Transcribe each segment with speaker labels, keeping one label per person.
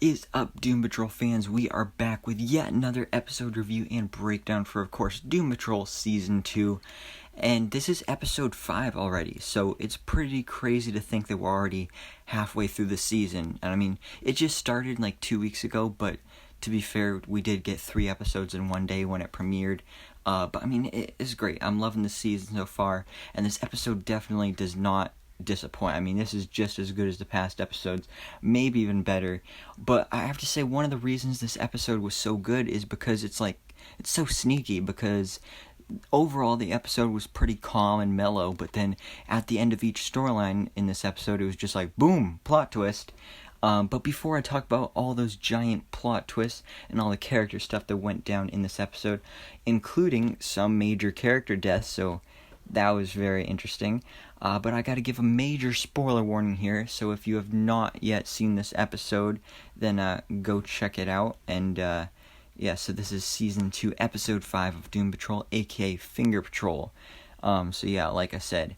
Speaker 1: is up, Doom Patrol fans? We are back with yet another episode review and breakdown for, of course, Doom Patrol Season 2. And this is episode 5 already, so it's pretty crazy to think that we're already halfway through the season. And I mean, it just started like 2 weeks ago, but to be fair, we did get 3 episodes in one day when it premiered. But I mean, it is great. I'm loving the season so far, and this episode definitely does not disappoint. I mean, this is just as good as the past episodes, maybe even better. But I have to say, one of the reasons this episode was so good is because it's so sneaky, because overall the episode was pretty calm and mellow, but then at the end of each storyline in this episode, it was just like, boom, plot twist. But before I talk about all those giant plot twists and all the character stuff that went down in this episode, including some major character deaths, so that was very interesting. But I gotta give a major spoiler warning here, so if you have not yet seen this episode, then go check it out. And so this is Season 2, Episode 5 of Doom Patrol, aka Finger Patrol. So yeah, like I said,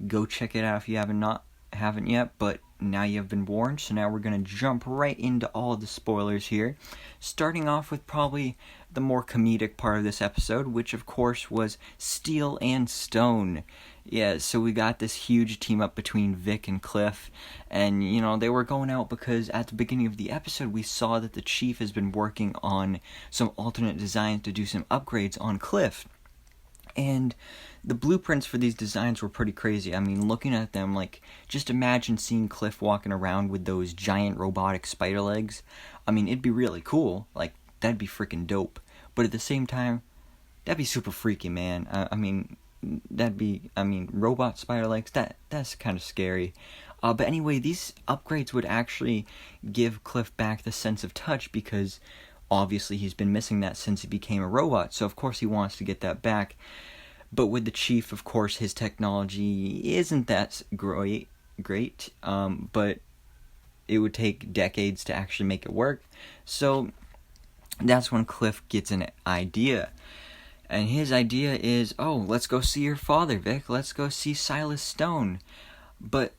Speaker 1: go check it out if you haven't yet, but now you've been warned, so now we're going to jump right into all of the spoilers here, starting off with probably the more comedic part of this episode, which of course was Steele and Stone. Yeah, so we got this huge team up between Vic and Cliff, and they were going out because at the beginning of the episode we saw that the chief has been working on some alternate designs to do some upgrades on Cliff. And the blueprints for these designs were pretty crazy. I mean, looking at them, just imagine seeing Cliff walking around with those giant robotic spider legs. I mean, it'd be really cool. That'd be freaking dope. But at the same time, that'd be super freaky, man. Robot spider legs, that's kind of scary. But anyway, these upgrades would actually give Cliff back the sense of touch, because obviously he's been missing that since he became a robot, so of course he wants to get that back. But with the chief, of course, his technology isn't that great, but it would take decades to actually make it work. So that's when Cliff gets an idea. And his idea is, let's go see your father, Vic. Let's go see Silas Stone. But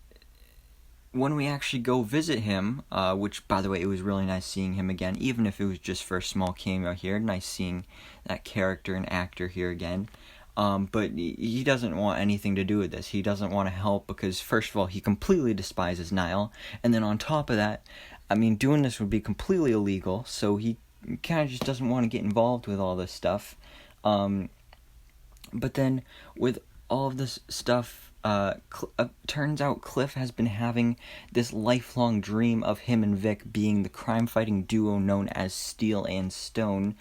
Speaker 1: when we actually go visit him, which, by the way, it was really nice seeing him again, even if it was just for a small cameo here. Nice seeing that character and actor here again. But he doesn't want anything to do with this. He doesn't want to help because, first of all, he completely despises Niall. And then on top of that, doing this would be completely illegal. So he kind of just doesn't want to get involved with all this stuff. But then with all of this stuff, turns out Cliff has been having this lifelong dream of him and Vic being the crime-fighting duo known as Steele and Stone,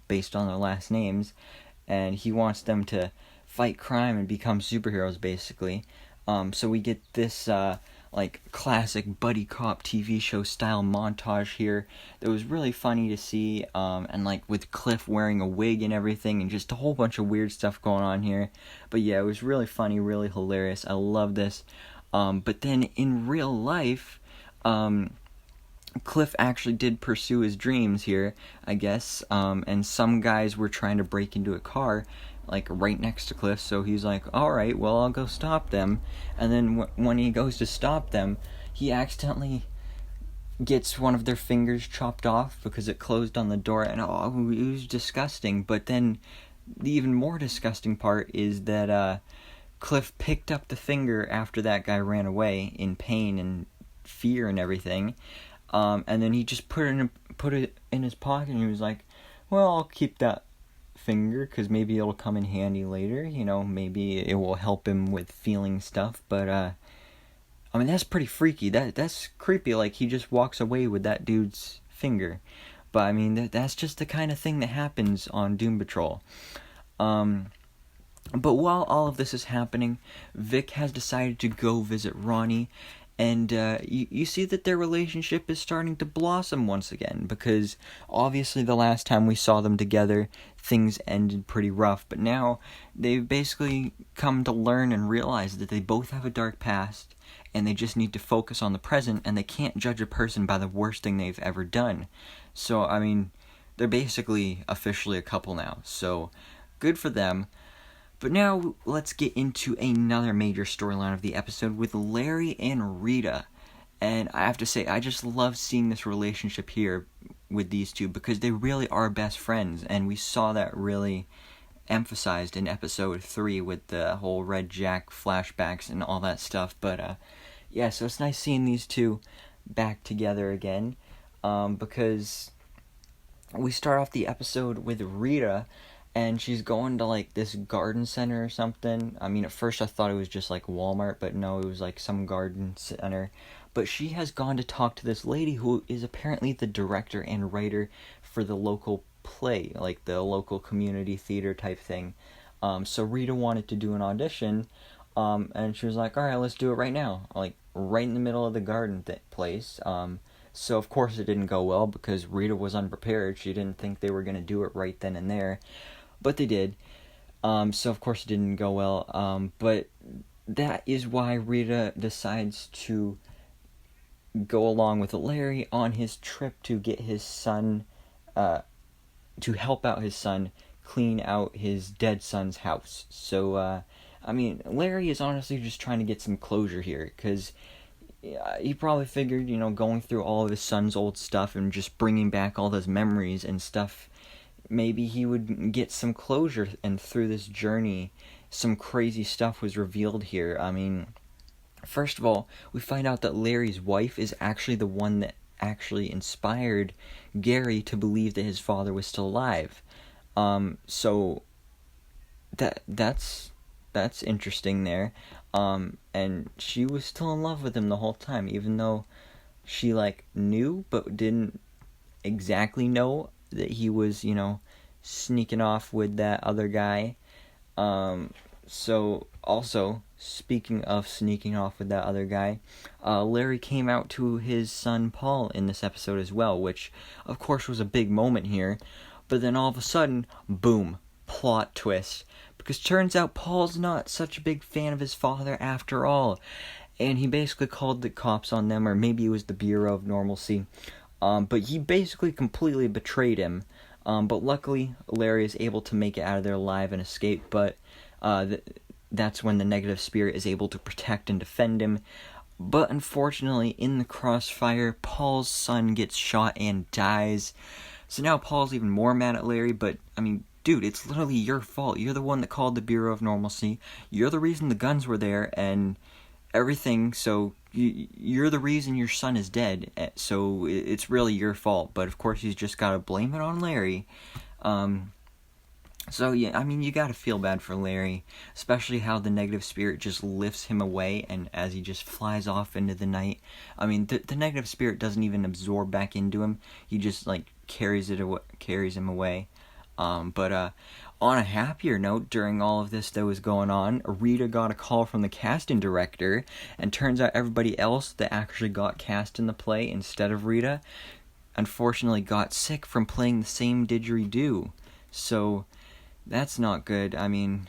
Speaker 1: based on their last names. And he wants them to fight crime and become superheroes, basically. So we get this, classic buddy cop TV show style montage here that was really funny to see, and with Cliff wearing a wig and everything, and just a whole bunch of weird stuff going on here. But yeah, it was really funny, really hilarious. I love this. But then in real life, Cliff actually did pursue his dreams here, I guess, and some guys were trying to break into a car, right next to Cliff, so he's like, alright, well, I'll go stop them. And then when he goes to stop them, he accidentally gets one of their fingers chopped off because it closed on the door, and it was disgusting. But then the even more disgusting part is that Cliff picked up the finger after that guy ran away in pain and fear and everything. And then he just put it in his pocket, and he was like, well, I'll keep that finger, because maybe it'll come in handy later, maybe it will help him with feeling stuff. But, that's pretty freaky. That's creepy, he just walks away with that dude's finger. But, that's just the kind of thing that happens on Doom Patrol. But while all of this is happening, Vic has decided to go visit Ronnie. And you see that their relationship is starting to blossom once again, because obviously the last time we saw them together, things ended pretty rough. But now they've basically come to learn and realize that they both have a dark past, and they just need to focus on the present, and they can't judge a person by the worst thing they've ever done. So, they're basically officially a couple now, so good for them. But now, let's get into another major storyline of the episode with Larry and Rita. And I have to say, I just love seeing this relationship here with these two, because they really are best friends, and we saw that really emphasized in episode 3 with the whole Red Jack flashbacks and all that stuff. But yeah, so it's nice seeing these two back together again, because we start off the episode with Rita, and she's going to like this garden center or something. I mean, at first I thought it was just like Walmart, but no, it was like some garden center. But she has gone to talk to this lady who is apparently the director and writer for the local play, like the local community theater type thing. So Rita wanted to do an audition, and she was like, all right, let's do it right now, like right in the middle of the garden place. So of course it didn't go well, because Rita was unprepared. She didn't think they were going to do it right then and there, but they did. So of course it didn't go well, but that is why Rita decides to go along with Larry on his trip to get his son, to help out his son clean out his dead son's house. So, I mean, Larry is honestly just trying to get some closure here, because he probably figured, going through all of his son's old stuff and just bringing back all those memories and stuff, maybe he would get some closure, and through this journey, some crazy stuff was revealed here. I mean, first of all, we find out that Larry's wife is actually the one that actually inspired Gary to believe that his father was still alive. So that's interesting there. And she was still in love with him the whole time, even though she knew but didn't exactly know that he was, sneaking off with that other guy. So also, speaking of sneaking off with that other guy, Larry came out to his son Paul in this episode as well, which of course was a big moment here. But then all of a sudden, boom, plot twist. Because turns out Paul's not such a big fan of his father after all. And he basically called the cops on them, or maybe it was the Bureau of Normalcy. But he basically completely betrayed him. But luckily, Larry is able to make it out of there alive and escape. But that's when the negative spirit is able to protect and defend him. But unfortunately, in the crossfire, Paul's son gets shot and dies. So now Paul's even more mad at Larry, but, I mean, dude, it's literally your fault. You're the one that called the Bureau of Normalcy. You're the reason the guns were there and everything, so you're the reason your son is dead. So it's really your fault, but of course he's just got to blame it on Larry. So yeah, I mean, you gotta feel bad for Larry, especially how the negative spirit just lifts him away, and as he just flies off into the night. I mean, the negative spirit doesn't even absorb back into him. He just carries him away. But on a happier note, during all of this that was going on, Rita got a call from the casting director, and turns out everybody else that actually got cast in the play instead of Rita, unfortunately got sick from playing the same didgeridoo. So that's not good. I mean,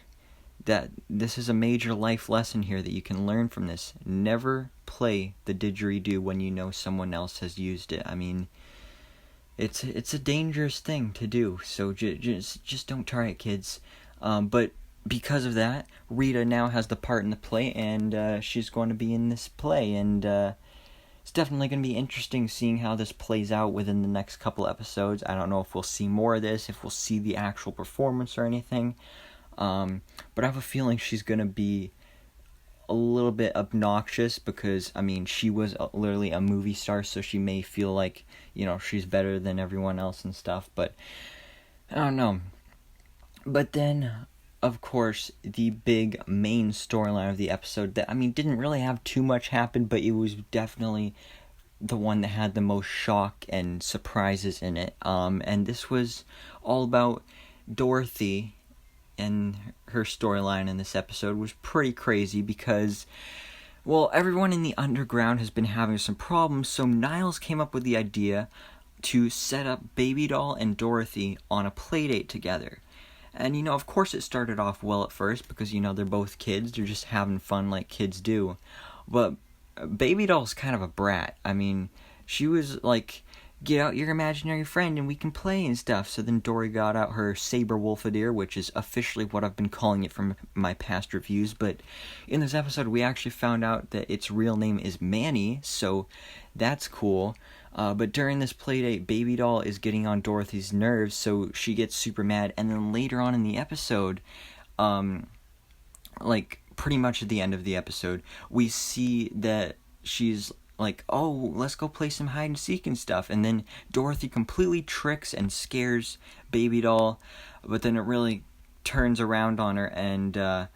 Speaker 1: this is a major life lesson here that you can learn from this. Never play the didgeridoo when you know someone else has used it. I mean, it's a dangerous thing to do, so just don't try it, kids. But because of that, Rita now has the part in the play, and she's going to be in this play, and it's definitely going to be interesting seeing how this plays out within the next couple episodes. I don't know if we'll see more of this, if we'll see the actual performance or anything, but I have a feeling she's going to be a little bit obnoxious, because, I mean, she was literally a movie star, so she may feel like, she's better than everyone else and stuff, but I don't know. But then, of course, the big main storyline of the episode that, I mean, didn't really have too much happen, but it was definitely the one that had the most shock and surprises in it. And this was all about Dorothy, and her storyline in this episode was pretty crazy because, well, everyone in the underground has been having some problems, so Niles came up with the idea to set up Baby Doll and Dorothy on a Playdate together. And, of course it started off well at first because, they're both kids. They're just having fun like kids do. But Baby Doll's kind of a brat. I mean, she was, get out your imaginary friend and we can play and stuff. So then Dory got out her saber wolfadere, which is officially what I've been calling it from my past reviews. But in this episode, we actually found out that its real name is Manny, so that's cool. But during this playdate, Baby Doll is getting on Dorothy's nerves, so she gets super mad. And then later on in the episode, like pretty much at the end of the episode, we see that she's like, oh, let's go play some hide and seek and stuff. And then Dorothy completely tricks and scares Baby Doll, but then it really turns around on her, and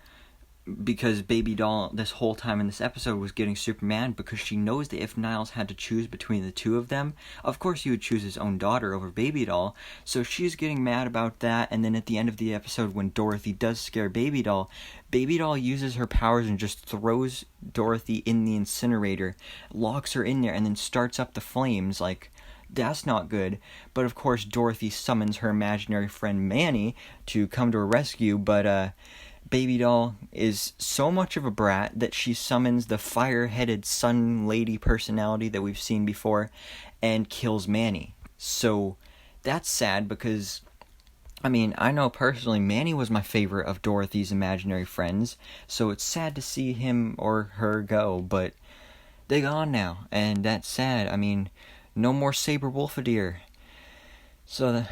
Speaker 1: because Baby Doll this whole time in this episode was getting super mad because she knows that if Niles had to choose between the two of them, of course he would choose his own daughter over Baby Doll. So she's getting mad about that, and then at the end of the episode when Dorothy does scare Baby Doll uses her powers and just throws Dorothy in the incinerator, locks her in there, and then starts up the flames. Like, that's not good. But of course Dorothy summons her imaginary friend Manny to come to her rescue, but Baby Doll is so much of a brat that she summons the fire-headed sun lady personality that we've seen before and kills Manny. So that's sad because, I mean, I know personally Manny was my favorite of Dorothy's imaginary friends, so it's sad to see him or her go, but they're gone now, and that's sad. I mean, no more saber wolfadere. So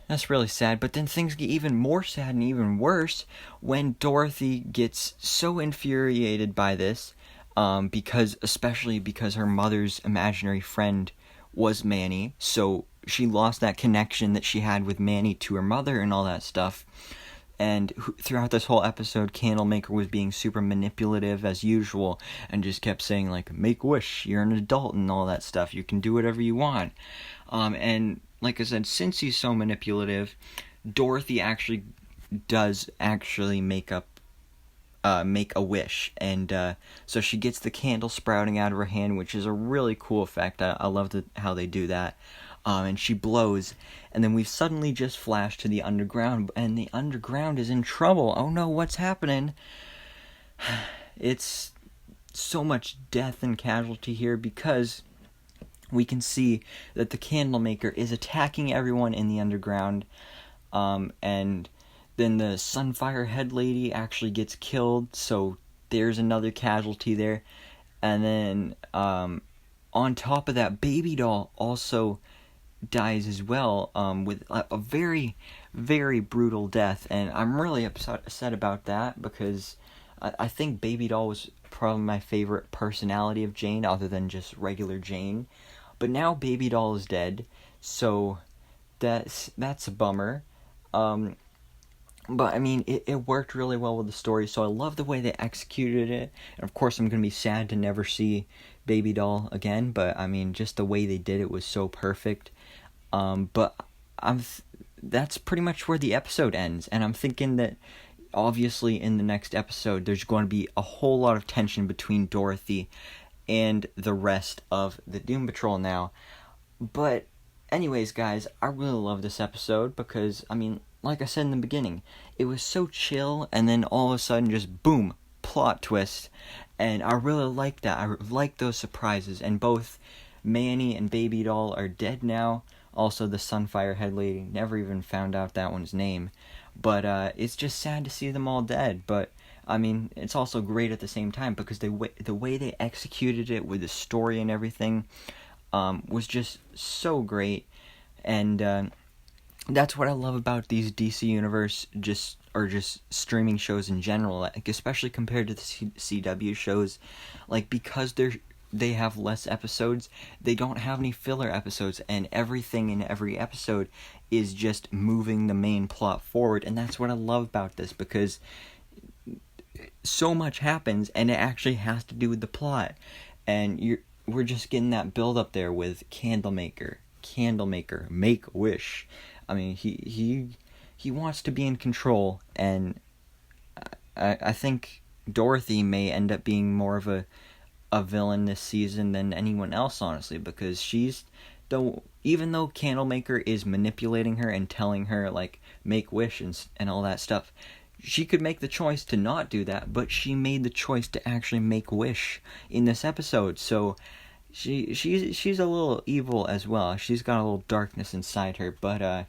Speaker 1: that's really sad. But then things get even more sad and even worse when Dorothy gets so infuriated by this, especially because her mother's imaginary friend was Manny, so she lost that connection that she had with Manny to her mother and all that stuff. And throughout this whole episode, Candlemaker was being super manipulative as usual and just kept saying, like, make a wish, you're an adult and all that stuff, you can do whatever you want. And like I said, since he's so manipulative, Dorothy actually does make a wish, and so she gets the candle sprouting out of her hand, which is a really cool effect. I love how they do that. And she blows, and then we've suddenly just flashed to the underground, and the underground is in trouble. Oh no, what's happening? It's so much death and casualty here because we can see that the Candlemaker is attacking everyone in the underground, and then the Sunfire Head Lady actually gets killed, so there's another casualty there. And then on top of that, Baby Doll also dies as well, with a very, very brutal death, and I'm really upset about that because I think Baby Doll was probably my favorite personality of Jane other than just regular Jane. But now Baby Doll is dead, so that's a bummer. But I mean, it worked really well with the story, so I love the way they executed it. And of course, I'm gonna be sad to never see Baby Doll again, but I mean, just the way they did it was so perfect. But that's pretty much where the episode ends, and I'm thinking that obviously in the next episode there's going to be a whole lot of tension between Dorothy and the rest of the Doom Patrol now. But anyways, guys, I really love this episode because, I mean, like I said in the beginning, it was so chill, and then all of a sudden just boom, plot twist, and I really like that. I like those surprises, and both Manny and Baby Doll are dead now. Also, the Sunfire Head Lady, never even found out that one's name. But it's just sad to see them all dead. But I mean, it's also great at the same time because the way they executed it with the story and everything was just so great. And that's what I love about these DC Universe just streaming shows in general, like, especially compared to the CW shows, like, because they have less episodes, they don't have any filler episodes, and everything in every episode is just moving the main plot forward. And that's what I love about this, because so much happens and it actually has to do with the plot, and we're just getting that build up there with Candlemaker, make a wish. I mean, he wants to be in control, and I think Dorothy may end up being more of a villain this season than anyone else, honestly, because even though Candlemaker is manipulating her and telling her, like, make wish and all that stuff, she could make the choice to not do that, but she made the choice to actually make wish in this episode. So she's a little evil as well. She's got a little darkness inside her, but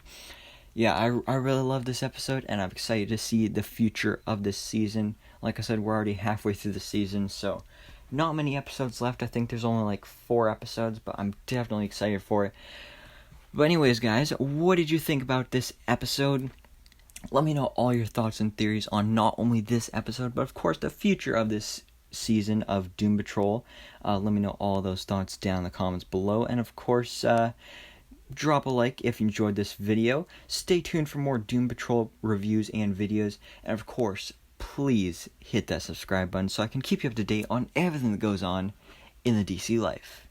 Speaker 1: yeah, I really love this episode, and I'm excited to see the future of this season. Like I said, we're already halfway through the season, so not many episodes left. I think there's only like 4 episodes, but I'm definitely excited for it. But anyways, guys, what did you think about this episode? Let me know all your thoughts and theories on not only this episode, but of course the future of this season of Doom Patrol. Let me know all those thoughts down in the comments below, and of course, drop a like if you enjoyed this video. Stay tuned for more Doom Patrol reviews and videos, and of course, please hit that subscribe button so I can keep you up to date on everything that goes on in the DC life.